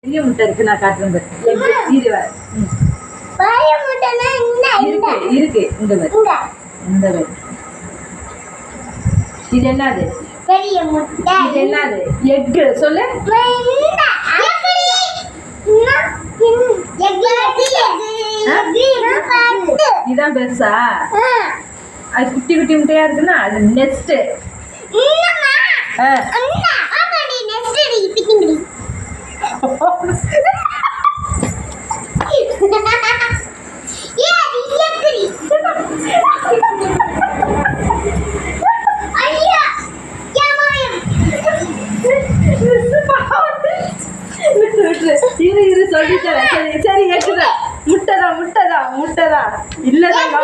பெரிய முட்டை இருக்கு, நான் காட்டுறேன் பாரு. இது வேற இருக்கு இந்த மாதிரி. இந்த மாதிரி இது என்னது? பெரிய முட்டை. இது என்னது? எக். சொல்லு. இதான் பெருசா? அது குட்டி குட்டி முட்டையா இருக்குன்னா அது நெஸ்ட். இரு சொல்லித்தரேன். சரி எக்குதான். முட்டைதான். இல்லதாங்க.